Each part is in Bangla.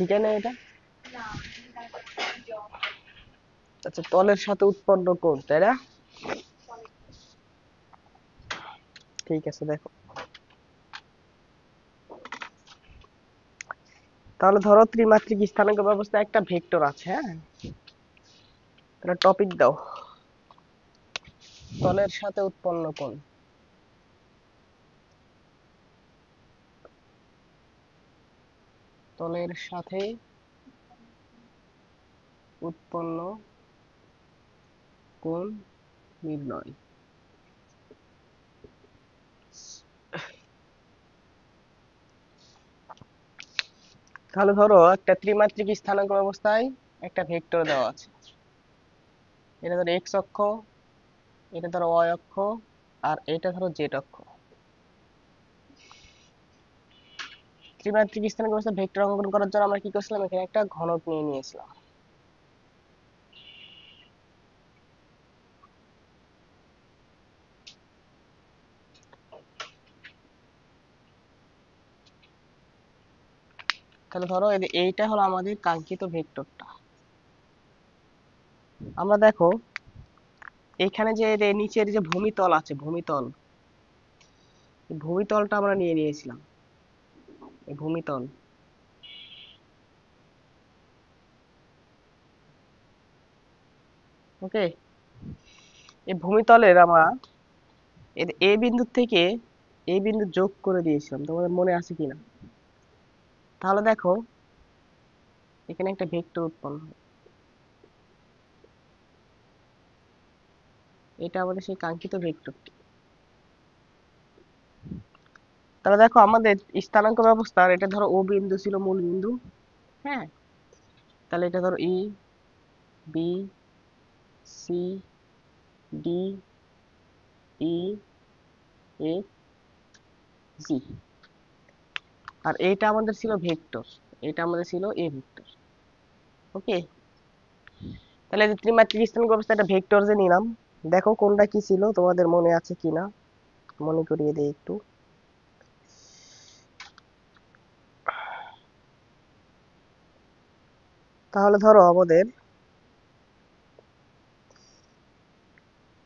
ঠিক না এটা? আচ্ছা, তলের সাথে উৎপন্ন কোণ, তাই না? ঠিক আছে, দেখো তাহলে ধরো ত্রিমাত্রিক স্থানাঙ্ক ব্যবস্থা একটা ভেক্টর আছে, হ্যাঁ? তাহলে টপিক দাও, তলের সাথে উৎপন্ন কোণ। তলের সাথে উৎপন্ন কোণ নির্ণয়। তাহলে ধরো একটা ত্রিমাত্রিক স্থানাঙ্ক ব্যবস্থায় একটা ভেক্টর দেওয়া আছে, এটা ধরো এক্স অক্ষ, এটা ধরো ওয়াই অক্ষ, আর এটা ধরো জেড অক্ষ। ত্রিমাত্রিক স্থানাঙ্ক ব্যবস্থা ভেক্টর অঙ্কন করার জন্য আমরা কি করছিলাম, এখানে একটা ঘনক নিয়ে নিয়েছিলাম। তাহলে ধরো এইটা হলো আমাদের কাঙ্ক্ষিত ভেক্টরটা। আমরা দেখো এখানে যে নিচের যে ভূমিতল আছে, ভূমিতল, এই ভূমিতলটা আমরা নিয়ে নিয়েছিলাম, এই ভূমিতল। ওকে, এই ভূমিতলের আমরা এ বিন্দু থেকে এই বিন্দু যোগ করে দিয়েছিলাম, তোমাদের মনে আছে কিনা? তাহলে দেখো এখানে একটা ভেক্টর উৎপন্ন হয়, এটা আমাদের সেই কাঙ্ক্ষিত ভেক্টরটি। তাহলে দেখো আমাদের স্থানাঙ্ক ব্যবস্থার এটা ধরো ও বিন্দু ছিল মূল বিন্দু, হ্যাঁ? তাহলে এটা ধরো ই, বি, সি, ডি, ই, এ, জি। আর এইটা আমাদের ছিল ভেক্টর, এটা আমাদের ছিল এ ভেক্টর। ওকে, তাহলে যে ত্রিমাত্রিক স্থানাঙ্ক ব্যবস্থা একটা ভেক্টর যে নিলাম, দেখো কোনটা কি ছিল তোমাদের মনে আছে কিনা, মনে করিয়ে দেই একটু। তাহলে ধরো আমাদের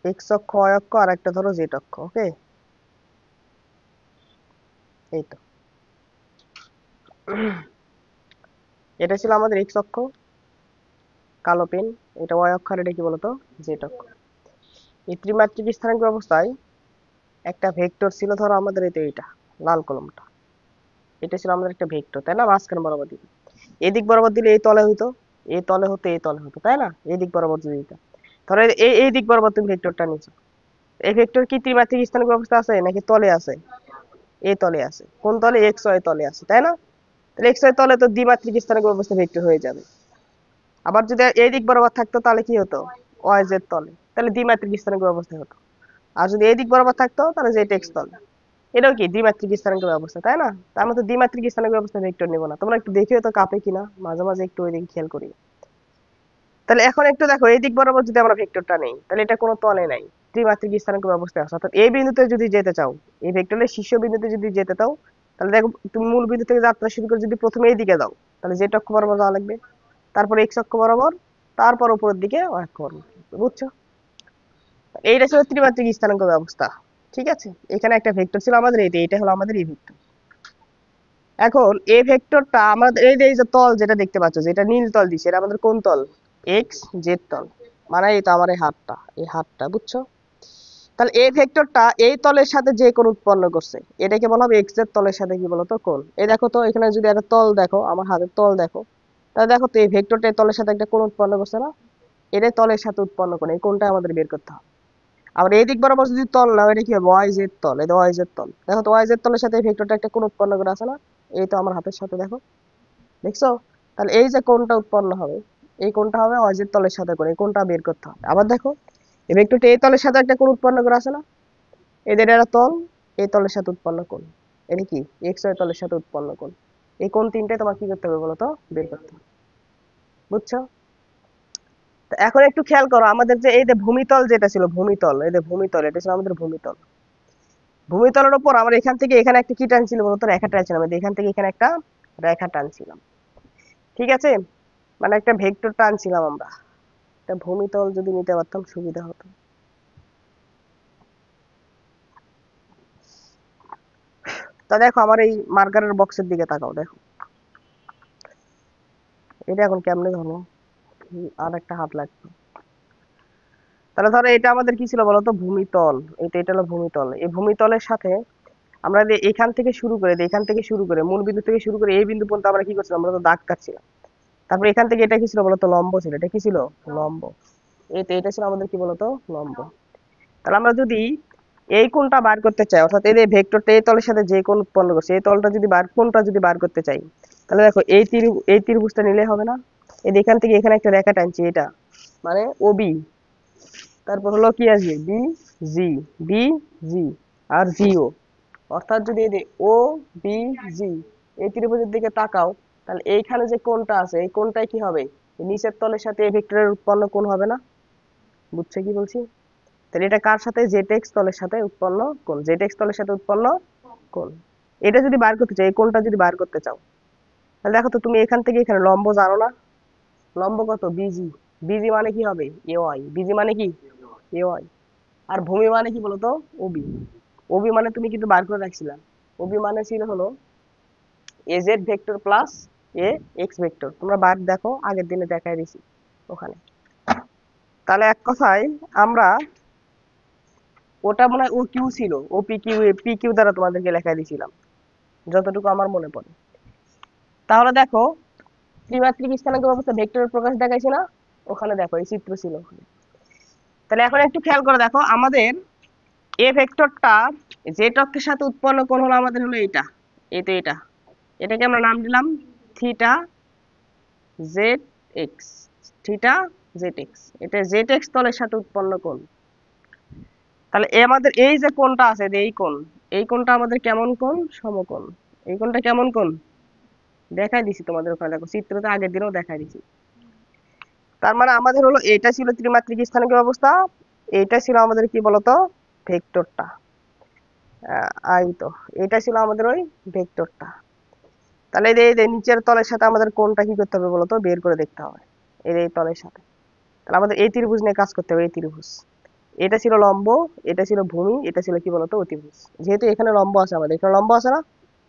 এক্স অক্ষ, ওয়াই অক্ষ, আর একটা ধরো জেড অক্ষ। ওকে, এই তো এটা ছিল আমাদের এক্স অক্ষ, কালো পেন। এটা ওয়াই অক্ষ, আর এটা কি বলতো, জেড অক্ষ। এই ত্রিমাত্রিক স্থানাঙ্ক ব্যবস্থায় একটা ভেক্টর ছিল ধরো আমাদের, এই তো এইটা লাল কলমটা, এটা ছিল আমাদের একটা ভেক্টর, তাই না? মাঝখানে বরাবর দিকে এদিক বরাবর দিলে এই তলে হইতো, এই তলে হতো, এই তলে হতো, তাই না? এই দিক বরাবর যদি দিতাম, ধরো এই এই দিক বরাবর তুমি ভেক্টরটা নিছো, এই ভেক্টর কি ত্রিমাত্রিক স্থানাঙ্ক ব্যবস্থা আছে নাকি তলে আছে? এই তলে আছে। কোন তলে? এক্স ওয়াই তলে আছে, তাই না? তাহলে এক্স ওয়াই তলে তো দ্বিমাত্রিক স্থানাঙ্ক ব্যবস্থা ভেক্টর হয়ে যাবে। আবার যদি এই দিক বরাবর থাকতো তাহলে কি হতো, ওয়াই জেড তলে, তাহলে দ্বিমাত্রিক স্থানাঙ্ক ব্যবস্থা হতো। আর যদি এই দিক বরাবর থাকতো তাহলে জেড এক্স তলে, এটাও কি দ্বিমাত্রিক স্থানাঙ্ক ব্যবস্থা, তাই না? তার মধ্যে দ্বিমাত্রিক স্থানাঙ্ক ব্যবস্থা ভেক্টর নেবো না। তোমরা একটু দেখিও তো কাঁপে কিনা, মাঝে মাঝে একটু ওই দিকে খেয়াল করি। তাহলে এখন একটু দেখো এই দিক বরাবর যদি আমরা ভেক্টরটা নেই, তাহলে এটা কোনো তলে নাই, ত্রিমাত্রিক স্থানাঙ্ক ব্যবস্থা আছে। অর্থাৎ এই বিন্দুতে যদি যেতে চাও, এই ভেক্টরের শীর্ষ বিন্দুতে যদি যেতে চাও, তাহলে দেখো তুমি মূল বিন্দু থেকে যাত্রা শুরু করে যদি প্রথমে এই দিকে যাও, তাহলে জেড অক্ষ বরাবর যাওয়া লাগবে, তারপর এক্স অক্ষ বরাবর, তারপর উপরের দিকে ওয়াই অক্ষ বরাবর। বুঝছো? এইটা ছিল ত্রিমাত্রিক স্থানাঙ্ক ব্যবস্থা। ঠিক আছে, এখানে একটা ভেক্টর ছিল আমাদের, এইটা হলো আমাদের এই ভেক্টর। এখন এই ভেক্টরটা আমাদের এই যে তল যেটা দেখতে পাচ্ছ, যেটা নীল তল দিছে, এটা আমাদের কোন তল? এক্স জেড তল। মানে এই তো আমার এই হাতটা, এই হাতটা, বুঝছো? তাহলে এই ভেক্টরটা এই তলের সাথে যে কোণ উৎপন্ন করছে, এটাকে বলা হবে এক্স এর তলের সাথে কি বলতো, কোণ। এই দেখো তো এখানে যদি একটা তল দেখো, আমার হাতের তল দেখো, তাহলে দেখো তো এই ভেক্টরটা এই তলের সাথে একটা কোণ উৎপন্ন করছে না? এটাই তলের সাথে উৎপন্ন কোণ, এই কোণটা আমাদের বের করতে হবে। আবার এই দিক বরাবর যদি তল নাও, এটা কি হবে, ওয়াই জেড তল। এটা ওয়াই জেড তল, দেখো তো ওয়াই জেড তলের সাথে এই ভেক্টরটা একটা কোণ উৎপন্ন করে আছে না? এই তো আমার হাতের সাথে দেখো, দেখছো? তাহলে এই যে কোণটা উৎপন্ন হবে, এই কোণটা হবে ওয়াই জেড তলের সাথে কোণ, এই কোণটা বের করতে হবে। আবার দেখো এই ভেক্টরটা এই তলের সাথে একটা কোণ উৎপন্ন করে আছে না? এদের একটা তল, এই তলের সাথে উৎপন্ন কোণ, এটা কি এক্স ওয়াই তলের সাথে উৎপন্ন কোণ। এই কোণ তিনটাই তোমার কি করতে হবে বলো তো, বের করতে হবে। বুঝছো? তো এখন একটু খেয়াল করো, আমাদের যে এই যে ভূমিতল যেটা ছিল, ভূমিতল, এই যে ভূমিতল, এটা ছিল আমাদের ভূমিতল। ভূমিতলের উপর আমরা এখান থেকে এখানে একটা কি টানছিল বলতো, রেখা টানছিলাম। এখান থেকে এখানে একটা রেখা টানছিলাম। ঠিক আছে, মানে একটা ভেক্টর টানছিলাম আমরা, একটা ভূমিতল যদি নিতে পারতাম সুবিধা হতো। তা দেখো আমার এই মার্কারের বক্সের দিকে তাকাও, দেখো এটা এখন কেমনে ধরো, আর একটা হাত লাগবে। তাহলে ধরো এটা আমাদের কি ছিল বলতো, ভূমিতল। এটা হলো ভূমিতল। এই ভূমিতলের সাথে আমরা যে এখান থেকে শুরু করে, এখান থেকে শুরু করে মূল বিন্দু থেকে শুরু করে এই বিন্দু পর্যন্ত আমরা কি করছিলাম, আমরা তো দাগ কাটছিলাম। তারপর এখান থেকে এটা কি ছিল বলতো, লম্ব ছিল। এটা কি ছিল, লম্ব। এটা ছিল আমাদের কি বলতো, লম্ব। তাহলে আমরা যদি এই কোণটা বার করতে চাই, অর্থাৎ এই যে ভেক্টরটা এই তলের সাথে যে কোণ উৎপন্ন করছে, এই তলটা যদি কোণটা যদি বার করতে চাই, তাহলে দেখো এই ত্রিভুজটা নিলে হবে না। এই যে এখান থেকে এখানে একটা রেখা টানছি, এটা মানে ওবি। তারপর হলো কি আসবে, বি জি, বি জি আর জিও। অর্থাৎ যদি এই যে ও বি জি এই ত্রিভুজের দিকে তাকাও, তাহলে এইখানে যে কোণটা আছে এই কোণটাই কি হবে, এই নিচের তলের সাথে এই ভেক্টরের উৎপন্ন কোণ হবে না? বুঝছে কি বলছি? তাহলে এটা কার সাথে, জেড এক্স তলের সাথে উৎপন্ন কোণ, জেড এক্স তলের সাথে উৎপন্ন কোণ। এটা যদি বার করতে চাও, এই কোণটা যদি বার করতে চাও, তাহলে দেখো তো তুমি এখান থেকে এখানে লম্ব জানো না, লম্ব কত, বিজি। বিজি মানে কি হবে, এ ওয়াই। বিজি মানে কি, এ ওয়াই। আর ভূমি মানে কি বলতো, ওবি। ওবি মানে তুমি কিন্তু বার করে রাখছিলা, ওবি মানে ছিল হলো A Z vector plus A x vector. তোমরা বার দেখো, আগের দিনে দেখাই দিছি ওখানে। তাহলে এক কথায় আমরা, ওটা মনে হয় ও কিউ ছিল, ও পি কিউ, পি কিউ দ্বারা তোমাদেরকে লেখাই দিয়েছিলাম যতটুকু আমার মনে পড়ে। তাহলে দেখো ত্রিমাত্রিক স্থানাঙ্ক ব্যবস্থা ভেক্টরের প্রকাশ দেখাইছে না, ওখানে দেখো এই চিত্র ছিল ওখানে। তাহলে এখন একটু খেয়াল করে দেখো, আমাদের এ ভেক্টরটা যে তথ্যের সাথে উৎপন্ন কোণ হলো আমাদের হলো এটা, এটা এটাকে আমরা নাম দিলাম theta Z x. Theta Z x, এটা জেড এক্স তলের সাথে উৎপন্ন কোণ। তাহলে আমাদের এই যে কোণটা আছে, এই কোণ, এই কোণটা আমাদের কেমন কোণ, সমকোণ। এই কোণটা কেমন কোণ দেখাই দিছি তোমাদের ওখানে, দেখো চিত্রতে আগের দিনও দেখাই দিছি। তার মানে আমাদের হলো এটা ছিল ত্রিমাত্রিক স্থানাঙ্ক ব্যবস্থা, এটা ছিল আমাদের কি বলতো, ভেক্টরটা। আই তো, এটা ছিল আমাদের ওই ভেক্টরটা। তাহলে এই যে নিচের তলের সাথে আমাদের কোণটা কি করতে হবে বলতো, বের করে দেখতে হবে এই তলের সাথে। তাহলে আমাদের এই ত্রিভুজ নিয়ে কাজ করতে হবে, এই ত্রিভুজ। এটা ছিল লম্ব, এটা ছিল ভূমি, এটা ছিল কি বলতো, অতিভুজ। যেহেতু এখানে লম্ব আছে, আমাদের এখানে লম্ব আছে না,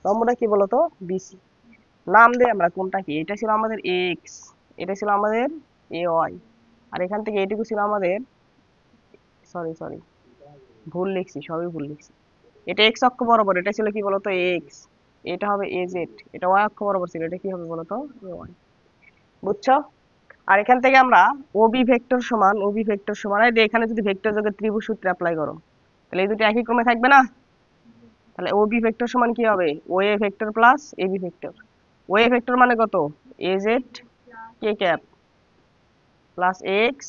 লম্বটা কি বলতো, বিসি। নাম দেই আমরা কোনটা কি, এটা ছিল আমাদের এক্স, এটা ছিল আমাদের এ ওয়াই। আর এখান থেকে এইটুকু ছিল আমাদের, সরি সরি ভুল লিখছি, সবই ভুল লিখছি। এটা এক্স অক্ষ বরাবর, এটা ছিল কি বলতো এক্স, এটা হবে এ জেড। এটা ওয়াই অক্ষ বরাবর ছিল, এটা কি হবে বলতো, এ ওয়াই। বুঝছো? আর এখান থেকে আমরা ওবি ভেক্টর সমান, ওবি ভেক্টর সমান, এই যে এখানে যদি ভেক্টর যোগের ত্রিভুজ সূত্র অ্যাপ্লাই করো, তাহলে এই দুটো একই ক্রমে থাকবে না? তাহলে ওবি ভেক্টর সমান কি হবে, O A vector plus AB vector. O A vector মানে কত, A Z K cap plus X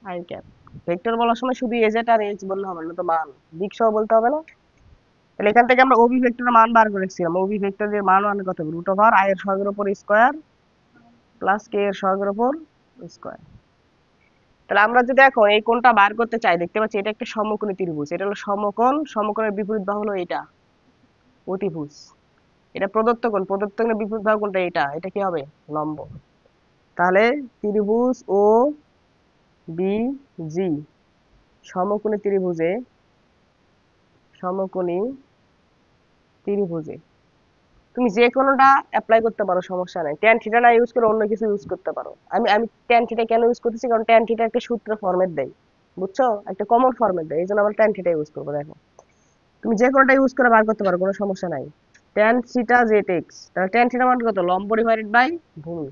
I cap. Vector বলার সময় শুধু এ জেড আর এইচ বললে হবে না, তো মান দিক সহ বলতে হবে না? তাহলে এখান থেকে আমরা ওবি ভেক্টরের মান বার করেছিলাম, ওবি ভেক্টরের মান মানে কত, রুট ওভার আই এর সহগের উপর স্কয়ার প্লাস কে এর সহগের উপর স্কয়ার। তাহলে আমরা যদি এখন এই কোণটা বার করতে চাই, দেখতে পাচ্ছি এটা একটা সমকোণী ত্রিভুজ, এটা হলো সমকোণ, সমকোণের বিপরীত বাহু হলো এটা অতিভুজ। এটা প্রদত্ত কোণ, প্রদত্ত কোণের বিপরীত বাহু কোনটা, এটা কি হবে, লম্ব। তাহলে ত্রিভুজ ও বি জি সমকোণী ত্রিভুজে, সমকোণী ত্রিভুজে তুমি যে কোনোটা অ্যাপ্লাই করতে পারো, সমস্যা নাই। ট্যান থিটা না ইউজ করে অন্য কিছু ইউজ করতে পারো। আমি আমি ট্যান থিটা কেন ইউজ করতেছি, কারণ ট্যান থিটা একটা সূত্র ফরম্যাট দেয়, বুঝছো, একটা কমন ফরম্যাট দেয়, এই জন্য আমরা ট্যান থিটা ইউজ করবো। দেখো তুমি যে কোনোটা ইউজ করে বার করতে পারো, কোনো সমস্যা নাই। ট্যান থিটা জেড এক্স, তাহলে ট্যান থিটা মানে কত, লম্ব ডিভাইডেড বাই ভূমি।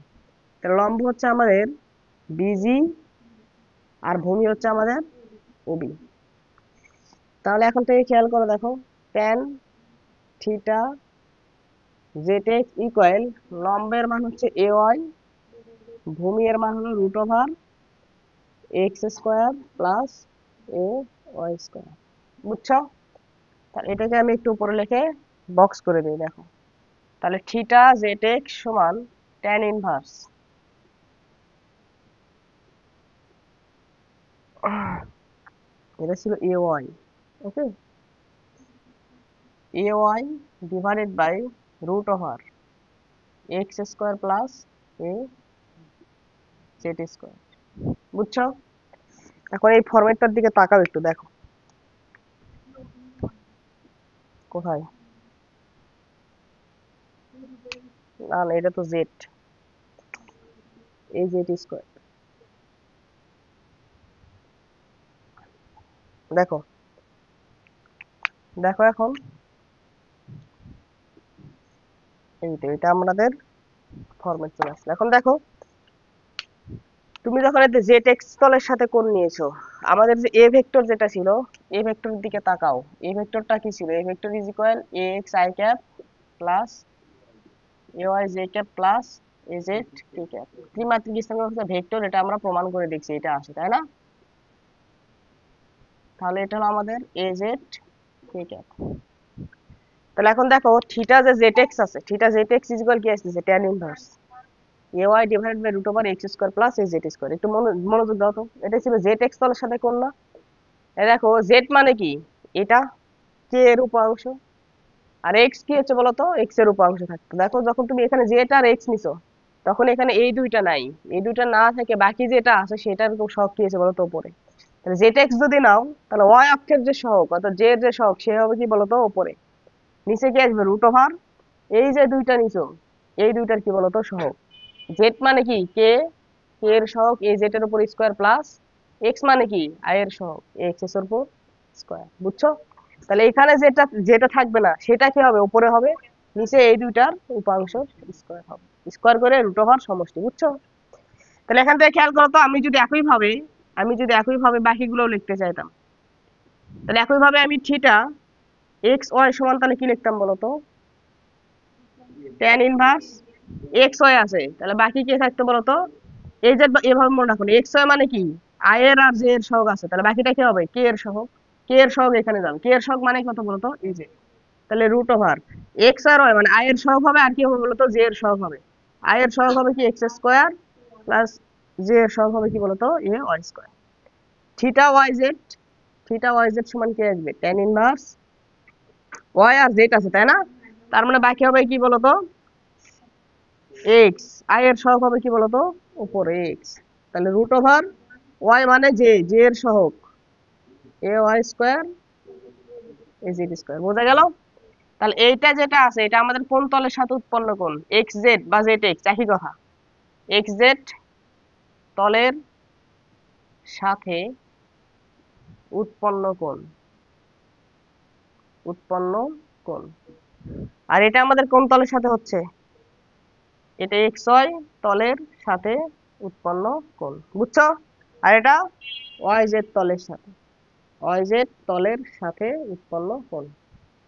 তাহলে লম্ব হচ্ছে আমাদের বিজি আর ভূমি হচ্ছে আমাদের ওবি। তাহলে এখন থেকে খেয়াল করে দেখো, tan theta Z X equal, লম্বের মান হচ্ছে এ ওয়াই, ভূমি এর মান হলো root over x square plus A Y square. বুঝছো? তাহলে এটাকে আমি একটু উপরে লিখে বক্স করে দিই, দেখো। তাহলে থিটা জেড এক্স সমান ট্যান ইনভার্স, এটা ছিল A Y, okay, A Y divided by root over x square plus A Z square. বুঝছো? এখন এই ফরম্যাটটার দিকে তাকাও একটু, দেখো কোথায়। না না, এটা তো জেড, এই জেড স্কোয়ার। দেখো দেখো এখন এই তো, এটা আমাদের ফরম্যাট চলে আসলো। এখন দেখো, তুমি যখন এতে জেড এক্স তলের সাথে কোণ নিয়েছো, আমাদের যে এ ভেক্টর যেটা ছিল, এ ভেক্টরের দিকে তাকাও। এ ভেক্টরটা কি ছিল? A vector is equal A x I cap plus A y j cap plus A Z K cap. ত্রিমাত্রিক স্থানাঙ্ক হচ্ছে ভেক্টর, এটা আমরা প্রমাণ করে দেখছি এটা আসে, তাই না? তাহলে এটা হলো আমাদের এ জেড কে ক্যাপ। তাহলে এখন দেখো থিটা যে জেড এক্স আছে, theta Z x is equal কি আসছে? Tan inverse A Y divided by root over x square plus A Z square. একটু মনোযোগ দাও তো, এটা ছিল জেড এক্স তলের সাথে কোণ না? এই দেখো জেড মানে কি? এটা কে এর উপাংশ, আর এক্স কি হচ্ছে বলতো? এক্স এর উপাংশ থাকতো। দেখো যখন তুমি এখানে জেড আর এক্স নিছো, তখন এখানে এই দুইটা নাই। এই দুইটা না থেকে বাকি যেটা আছে সেটার সহগ কি আছে বলতো? উপরে। তাহলে জেড এক্স যদি নাও, তাহলে ওয়াই অক্ষের যে সহগ অর্থাৎ জেড যে সহগ সে হবে কি বলতো? উপরে। নিচে কি আসবে? রুট ওভার এই যে দুইটা নিছো, এই দুইটার কি বলতো? সহগ। জেড মানে কি? কে, কে এর সহগ এ জেড এর উপর স্কোয়ার প্লাস এক্স মানে কি? আই এর সহগ এক্স এর উপর স্কোয়ার। বুঝছো? তাহলে এখানে যেটা যেটা থাকবে না সেটা কি হবে? উপরে হবে। নিচে এই দুইটার উপাংশ স্কোয়ার হবে, স্কোয়ার করে রুট ওভার সমষ্টি। বুঝছো? তাহলে এখান থেকে খেয়াল করো তো, আমি যদি একই ভাবে বাকিগুলো লিখতে চাইতাম, তাহলে একই ভাবে আমি থিটা এক্স ওয়াই সমান তাহলে কি লিখতাম বলতো? ট্যান ইনভার্স এক্স ওয়াই আছে, তাহলে বাকি কি থাকতো বলতো? এই যে এভাবে মনে রাখুন, এক্স ওয়াই মানে কি? আই এর আর জে এর সহগ আছে, তাহলে বাকিটা কি হবে? কে এর সহগ। কে এর সহগ এখানে যাবে, কে এর সহগ মানে কত বলতো? এই যে, তাহলে রুট ওভার এক্স আর ওয়াই মানে আই এর সহগ হবে, আর কি হবে বলতো? জে এর সহগ হবে। আই এর সহগ হবে কি? এক্স স্কোয়ার প্লাস জে এর সহগ হবে কি বলতো? A Y square. Theta Y Z, theta Y Z সমান কি আসবে? ট্যান ইনভার্স ওয়াই আর জেড আছে, তাই না? তার মানে বাকি হবে কি বলতো? এক্স। আই এর সহগ হবে কি বলতো? উপরে এক্স। তাহলে রুট ওভার ওয়াই মানে জে, জে এর সহগ A Y square A Z square. বোঝা গেল? তাহলে এইটা যেটা আছে এটা আমাদের কোন তলের সাথে উৎপন্ন কোণ? এক্স জেড বা জেড এক্স একই কথা। এক্স জেড তলের সাথে উৎপন্ন কোণ, উৎপন্ন কোণ। আর এটা আমাদের কোন তলের সাথে হচ্ছে? এটা এক্স ওয়াই তলের সাথে উৎপন্ন কোণ। বুঝছো? আর এটা ওয়াই জেড তলের সাথে, ওয়াই জেড তলের সাথে উৎপন্ন কোণ।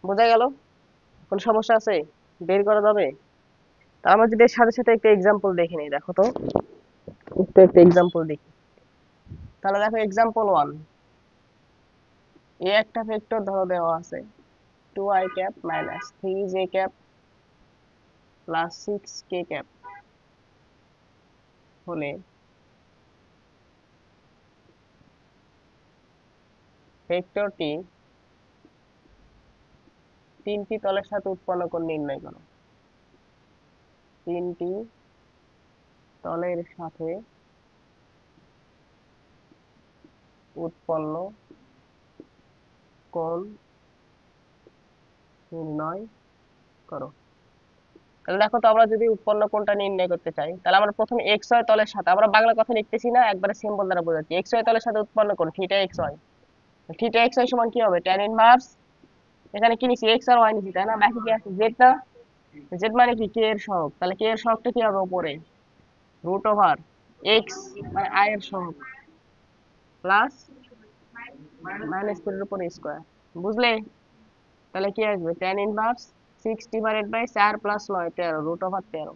বোঝা গেল? কোন সমস্যা আছে? বের করা যাবে? তা আমরা যদি এর সাথে সাথে একটা এক্সাম্পল দেখে নিই, দেখো তো একটু একটা এক্সাম্পল দেখি। তাহলে দেখো এক্সাম্পল ওয়ান, এ একটা ভেক্টর ধরো দেওয়া আছে 2i cap minus 3j cap plus 6k cap হলে ভেক্টরটি তিনটি তলের সাথে উৎপন্ন কোণ নির্ণয় করো। তিনটি তলের সাথে উৎপন্ন কোণ নির্ণয় করো। তাহলে দেখো তো, আমরা যদি উৎপন্ন কোণটা নির্ণয় করতে চাই, তাহলে আমরা প্রথমে এক্স ওয়াই তলের সাথে, আমরা বাংলা কথা লিখতেছি না, একবারে সিম্বল দ্বারা বোঝাচ্ছি। এক্স ওয়াই তলের সাথে উৎপন্ন কোণ theta x y. Theta x y সমান কি হবে? ট্যান ইনভার্স, এখানে কি নিছি? এক্স আর ওয়াই নিছি, তাই না? বাকি কি আছে? জেড না? জেড মানে কি? কে এর সহগ। তাহলে কে এর সহগটা কি হবে? উপরে রুট ওভার এক্স মানে আই এর সহগ প্লাস মাইনাস এর উপর স্কোয়ার। বুঝলে? তাহলে কি আসবে? Tan inverse 6/4 plus 9 13 root over 13।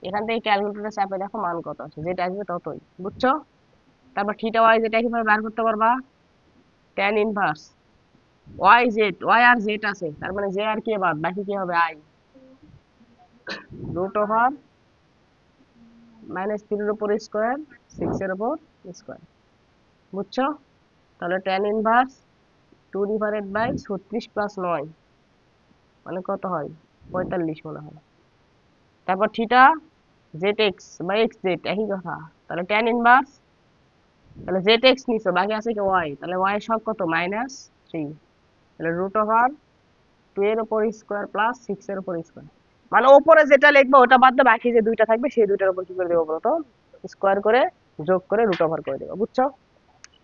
এখান থেকে ক্যালকুলেটরে চাপে দেখো মান কত আছে, যেটা আসবে ততই। বুঝছো? তারপর থিটা ওয়াই যেটা কিভাবে বার করতে পারবা? Tan inverse Y Z, Y আর জেড আছে, তার মানে জে আর কে বাদ, বাকি কি হবে? আই রুট ওভার -3 এর উপর স্কোয়ার 6 এর উপর স্কোয়ার। বুঝছো? তাহলে ট্যান ইনভার্স 2/36 প্লাস 9 মানে কত হয়? 45 মনে হয়। তারপর থিটা জেড এক্স বা এক্স জেড একই কথা। তাহলে ট্যান ইনভার্স, তাহলে জেড এক্স নিছো, বাকি আছে কি ওয়াই, তাহলে ওয়াই এর সব কত -3, তাহলে রুট ওভার 2 এর উপর স্কোয়ার প্লাস 6 এর উপর স্কোয়ার। মানে উপরে যেটা লিখবো ওটা বাদ দিয়ে বাকি যে দুইটা থাকবে সেই দুইটার উপর কি করে দেবো বলতো, স্কোয়ার করে যোগ করে রুট ওভার করে দেবো, বুঝছো?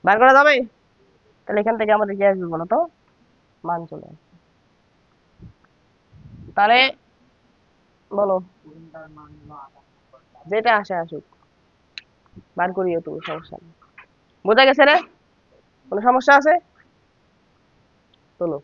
বার করা যাবে? তাহলে এখান থেকে আমাদের কি আসবে বলো তো, মান চলে আসবে। তাহলে বলো, যেটা আসে আসুক, বার করিও তুমি, সমস্যা নেই। বোঝা গেছে রে? কোনো সমস্যা আছে? চলো।